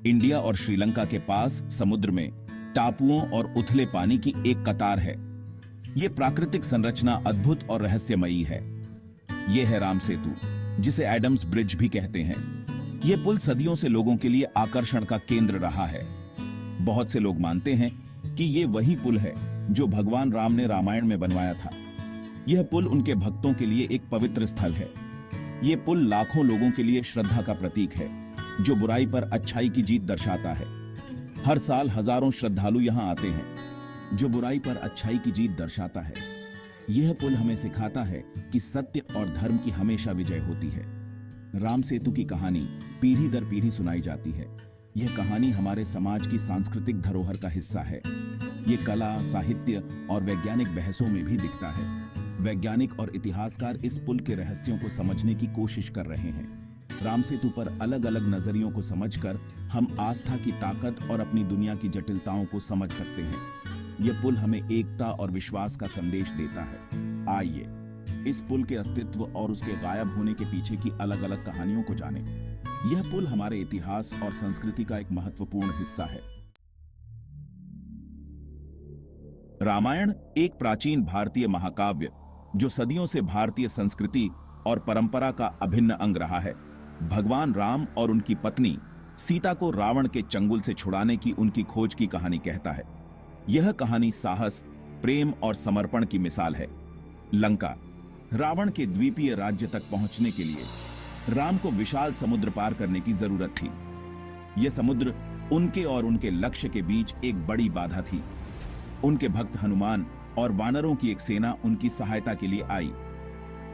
India और श्रीलंका के पास समुद्र में टापुओं और उथले पानी की एक कतार है। यह प्राकृतिक संरचना अद्भुत और रहस्यमयी है। यह है राम सेतु, जिसे एडम्स ब्रिज भी कहते हैं। यह पुल सदियों से लोगों के लिए आकर्षण का केंद्र रहा है। बहुत से लोग मानते हैं कि यह वही पुल है जो भगवान राम ने रामायण में बनवाया था। यह पुल उनके भक्तों के लिए एक पवित्र स्थल है। यह पुल लाखों लोगों के लिए श्रद्धा का प्रतीक है, जो बुराई पर अच्छाई की जीत दर्शाता है। हर साल हजारों श्रद्धालु यहां आते हैं, जो बुराई पर अच्छाई की जीत दर्शाता है। यह पुल हमें सिखाता है कि सत्य और धर्म की हमेशा विजय होती है। राम सेतु की कहानी पीढ़ी दर पीढ़ी सुनाई जाती है। यह कहानी हमारे समाज की सांस्कृतिक धरोहर का हिस्सा है। यह कला, साहित्य और वैज्ञानिक बहसों में भी दिखता है। वैज्ञानिक और इतिहासकार इस पुल के रहस्यों को समझने की कोशिश कर रहे हैं। राम सेतु पर अलग अलग नजरियों को समझकर हम आस्था की ताकत और अपनी दुनिया की जटिलताओं को समझ सकते हैं। यह पुल हमें एकता और विश्वास का संदेश देता है। आइए इस पुल के अस्तित्व और उसके गायब होने के पीछे की अलग अलग कहानियों को जानें। यह पुल हमारे इतिहास और संस्कृति का एक महत्वपूर्ण हिस्सा है। रामायण एक प्राचीन भारतीय महाकाव्य जो सदियों से भारतीय संस्कृति और परंपरा का अभिन्न अंग रहा है। भगवान राम और उनकी पत्नी सीता को रावण के चंगुल से छुड़ाने की उनकी खोज की कहानी कहता है। यह कहानी साहस, प्रेम और समर्पण की मिसाल है। लंका, रावण के द्वीपीय राज्य तक पहुंचने के लिए राम को विशाल समुद्र पार करने की जरूरत थी। यह समुद्र उनके और उनके लक्ष्य के बीच एक बड़ी बाधा थी। उनके भक्त हनुमान और वानरों की एक सेना उनकी सहायता के लिए आई।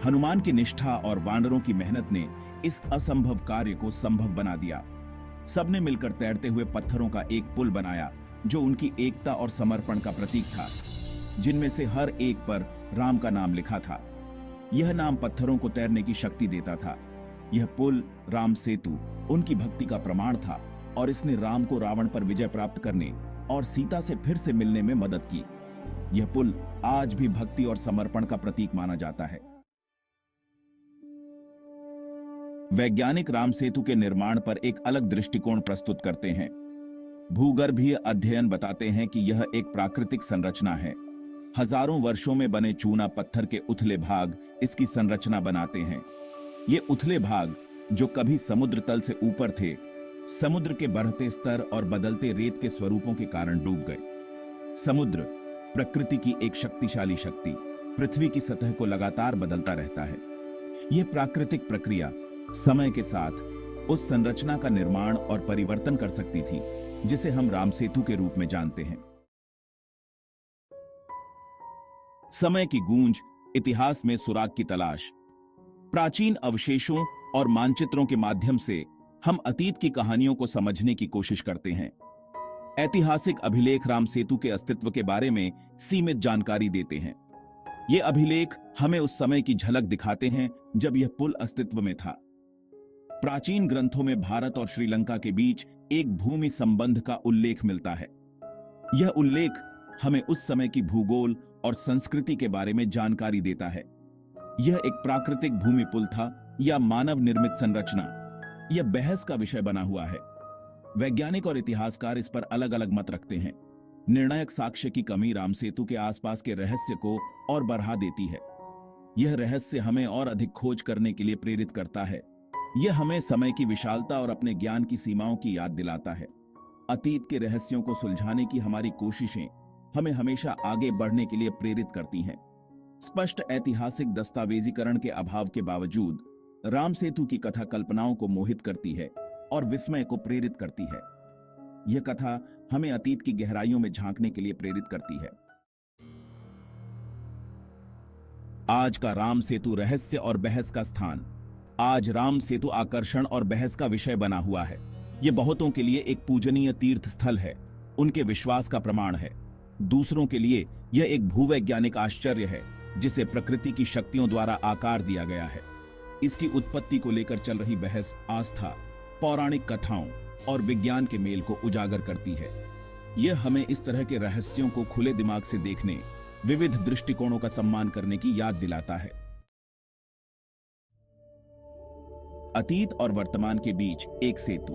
हनुमान की निष्ठा और वानरों की मेहनत ने इस असंभव कार्य को संभव बना दिया। सबने मिलकर तैरते हुए पत्थरों का एक पुल बनाया, जो उनकी एकता और समर्पण का प्रतीक था, जिनमें से हर एक पर राम का नाम लिखा था। यह नाम पत्थरों को तैरने की शक्ति देता था। यह पुल, राम सेतु, उनकी भक्ति का प्रमाण था और इसने राम को रावण पर विजय प्राप्त करने और सीता से फिर से मिलने में मदद की। यह पुल आज भी भक्ति और समर्पण का प्रतीक माना जाता है। वैज्ञानिक राम सेतु के निर्माण पर एक अलग दृष्टिकोण प्रस्तुत करते हैं। भूगर्भीय अध्ययन बताते हैं कि यह एक प्राकृतिक संरचना है। हजारों वर्षों में बने चूना पत्थर के उथले भाग इसकी संरचना बनाते हैं। ये उथले भाग, जो कभी समुद्र तल से ऊपर थे, समुद्र के बढ़ते स्तर और बदलते रेत के स्वरूपों के कारण डूब गए। समुद्र, प्रकृति की एक शक्तिशाली शक्ति, पृथ्वी की सतह को लगातार बदलता रहता है। यह प्राकृतिक प्रक्रिया समय के साथ उस संरचना का निर्माण और परिवर्तन कर सकती थी, जिसे हम राम सेतु के रूप में जानते हैं। समय की गूंज, इतिहास में सुराग की तलाश। प्राचीन अवशेषों और मानचित्रों के माध्यम से हम अतीत की कहानियों को समझने की कोशिश करते हैं। ऐतिहासिक अभिलेख राम सेतु के अस्तित्व के बारे में सीमित जानकारी देते हैं। ये अभिलेख हमें उस समय की झलक दिखाते हैं जब यह पुल अस्तित्व में था। प्राचीन ग्रंथों में भारत और श्रीलंका के बीच एक भूमि संबंध का उल्लेख मिलता है। यह उल्लेख हमें उस समय की भूगोल और संस्कृति के बारे में जानकारी देता है। यह एक प्राकृतिक भूमि पुल था या मानव निर्मित संरचना, यह बहस का विषय बना हुआ है। वैज्ञानिक और इतिहासकार इस पर अलग अलग मत रखते हैं। निर्णायक साक्ष्य की कमी राम सेतु के आसपास के रहस्य को और बढ़ा देती है। यह रहस्य हमें और अधिक खोज करने के लिए प्रेरित करता है। यह हमें समय की विशालता और अपने ज्ञान की सीमाओं की याद दिलाता है। अतीत के रहस्यों को सुलझाने की हमारी कोशिशें हमें हमेशा आगे बढ़ने के लिए प्रेरित करती हैं। स्पष्ट ऐतिहासिक दस्तावेजीकरण के अभाव के बावजूद राम सेतु की कथा कल्पनाओं को मोहित करती है और विस्मय को प्रेरित करती है। यह कथा हमें अतीत की गहराइयों में झांकने के लिए प्रेरित करती है। आज का राम सेतु रहस्य और बहस का स्थान। आज राम सेतु आकर्षण और बहस का विषय बना हुआ है। यह बहुतों के लिए एक पूजनीय तीर्थ स्थल है, उनके विश्वास का प्रमाण है। दूसरों के लिए यह एक भूवैज्ञानिक आश्चर्य है, जिसे प्रकृति की शक्तियों द्वारा आकार दिया गया है। इसकी उत्पत्ति को लेकर चल रही बहस आस्था, पौराणिक कथाओं और विज्ञान के मेल को उजागर करती है। यह हमें इस तरह के रहस्यों को खुले दिमाग से देखने, विविध दृष्टिकोणों का सम्मान करने की याद दिलाता है। अतीत और वर्तमान के बीच एक सेतु।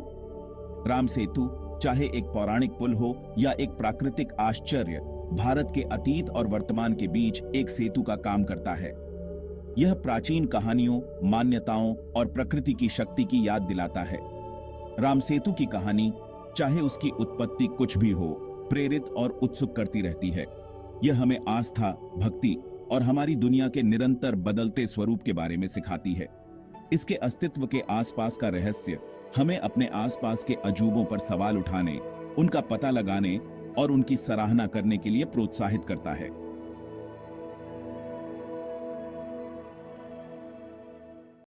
राम सेतु चाहे एक पौराणिक पुल हो या एक प्राकृतिक आश्चर्य, भारत के अतीत और वर्तमान के बीच एक सेतु का काम करता है। यह प्राचीन कहानियों, मान्यताओं और प्रकृति की शक्ति की याद दिलाता है। राम सेतु की कहानी, चाहे उसकी उत्पत्ति कुछ भी हो, प्रेरित और उत्सुक करती रहती है। यह हमें आस्था, भक्ति और हमारी दुनिया के निरंतर बदलते स्वरूप के बारे में सिखाती है। इसके अस्तित्व के आसपास का रहस्य हमें अपने आसपास के अजूबों पर सवाल उठाने, उनका पता लगाने और उनकी सराहना करने के लिए प्रोत्साहित करता है।